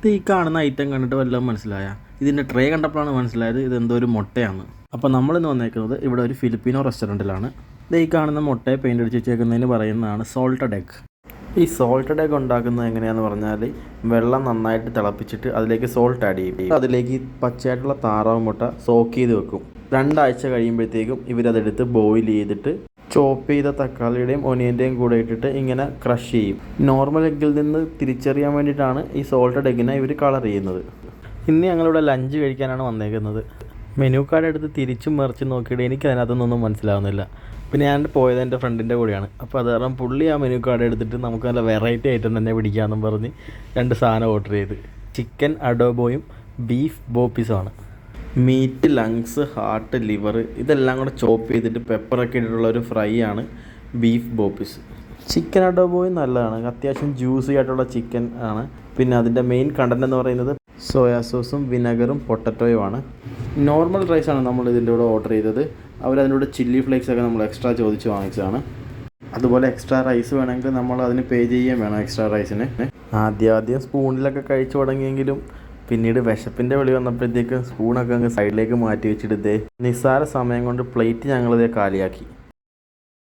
ഇത് ഈ കാണുന്ന ഐറ്റം കണ്ടിട്ട് വല്ലതും മനസ്സിലായ? ഇതിൻ്റെ ട്രേ കണ്ടപ്പോഴാണ് മനസ്സിലായത് ഇതെന്തോ ഒരു മുട്ടയാണ്. അപ്പോൾ നമ്മളിന്ന് വന്നേക്കുന്നത് ഇവിടെ ഒരു ഫിലിപ്പിനോ റെസ്റ്റോറൻറ്റിലാണ്. ഇത് ഈ കാണുന്ന മുട്ടയെ പെയിൻ്റ് അടിച്ച് വെച്ചേക്കുന്നതിന് പറയുന്നതാണ് സോൾട്ടഡ് എഗ്. ഈ സോൾട്ടഡ് എഗ് ഉണ്ടാക്കുന്നത് എങ്ങനെയാണെന്ന് പറഞ്ഞാൽ വെള്ളം നന്നായിട്ട് തിളപ്പിച്ചിട്ട് അതിലേക്ക് സോൾട്ട് ആഡ് ചെയ്യും. അതിലേക്ക് പച്ചയായിട്ടുള്ള താറാവ് മുട്ട സോക്ക് ചെയ്ത് വെക്കും. 2 ആഴ്ച കഴിയുമ്പോഴത്തേക്കും ഇവരതെടുത്ത് ബോയിൽ ചെയ്തിട്ട് ചോപ്പ് ചെയ്ത തക്കാളിയുടെയും ഒനിയൻ്റെയും കൂടെ ഇട്ടിട്ട് ഇങ്ങനെ ക്രഷ് ചെയ്യും. നോർമൽ എഗ്ഗിൽ നിന്ന് തിരിച്ചറിയാൻ വേണ്ടിയിട്ടാണ് ഈ സോൾട്ടഡ് എഗ്ഗിനെ ഇവർ കളർ ചെയ്യുന്നത്. ഇന്ന് ഞങ്ങളിവിടെ ലഞ്ച് കഴിക്കാനാണ് വന്നേക്കുന്നത്. മെനു കാർഡ് എടുത്ത് തിരിച്ചും മറിച്ച് നോക്കിയിട്ട് എനിക്ക് അതിനകത്തൊന്നും മനസ്സിലാവുന്നില്ല. പിന്നെ ഞാൻ പോയത് എൻ്റെ ഫ്രണ്ടിൻ്റെ കൂടെയാണ്. അപ്പോൾ അത് കാരണം പുള്ളി ആ മെനു കാർഡ് എടുത്തിട്ട് നമുക്ക് നല്ല വെറൈറ്റി ഐറ്റം തന്നെ പിടിക്കാമെന്നും പറഞ്ഞ് 2 സാധനം ഓർഡർ ചെയ്ത്. ചിക്കൻ അഡോബോയും ബീഫ് ബോപ്പീസുമാണ്. മീറ്റ്, ലങ്സ്, ഹാർട്ട്, ലിവർ ഇതെല്ലാം കൂടെ ചോപ്പ് ചെയ്തിട്ട് പെപ്പറൊക്കെ ഇട്ടിട്ടുള്ള ഒരു ഫ്രൈ ആണ് ബീഫ് ബോപ്പീസ്. ചിക്കൻ അഡോബോയും നല്ലതാണ്, അത്യാവശ്യം ജ്യൂസി ആയിട്ടുള്ള ചിക്കൻ ആണ്. പിന്നെ അതിൻ്റെ മെയിൻ കണ്ടൻറ്റ് എന്ന് പറയുന്നത് സോയാ സോസും വിനെഗറും പൊട്ടറ്റോയുമാണ്. നോർമൽ റൈസാണ് നമ്മൾ ഇതിൻ്റെ കൂടെ ഓർഡർ ചെയ്തത്. അവരതിൻ്റെ കൂടെ ചില്ലി ഫ്ലേക്സൊക്കെ നമ്മൾ എക്സ്ട്രാ ചോദിച്ച് വാങ്ങിച്ചതാണ്. അതുപോലെ എക്സ്ട്രാ റൈസ് വേണമെങ്കിൽ നമ്മൾ അതിന് പേ ചെയ്യുകയും വേണം എക്സ്ട്രാ റൈസിന്. ആദ്യം സ്പൂണിലൊക്കെ കഴിച്ചു തുടങ്ങിയെങ്കിലും പിന്നീട് വിശപ്പിൻ്റെ വിളി വന്നപ്പോഴത്തേക്ക് സ്പൂണൊക്കെ അങ്ങ് സൈഡിലേക്ക് മാറ്റി വെച്ചിട്ട് നിസ്സാര സമയം കൊണ്ട് പ്ലേറ്റ് ഞങ്ങളിതേ കാലിയാക്കി.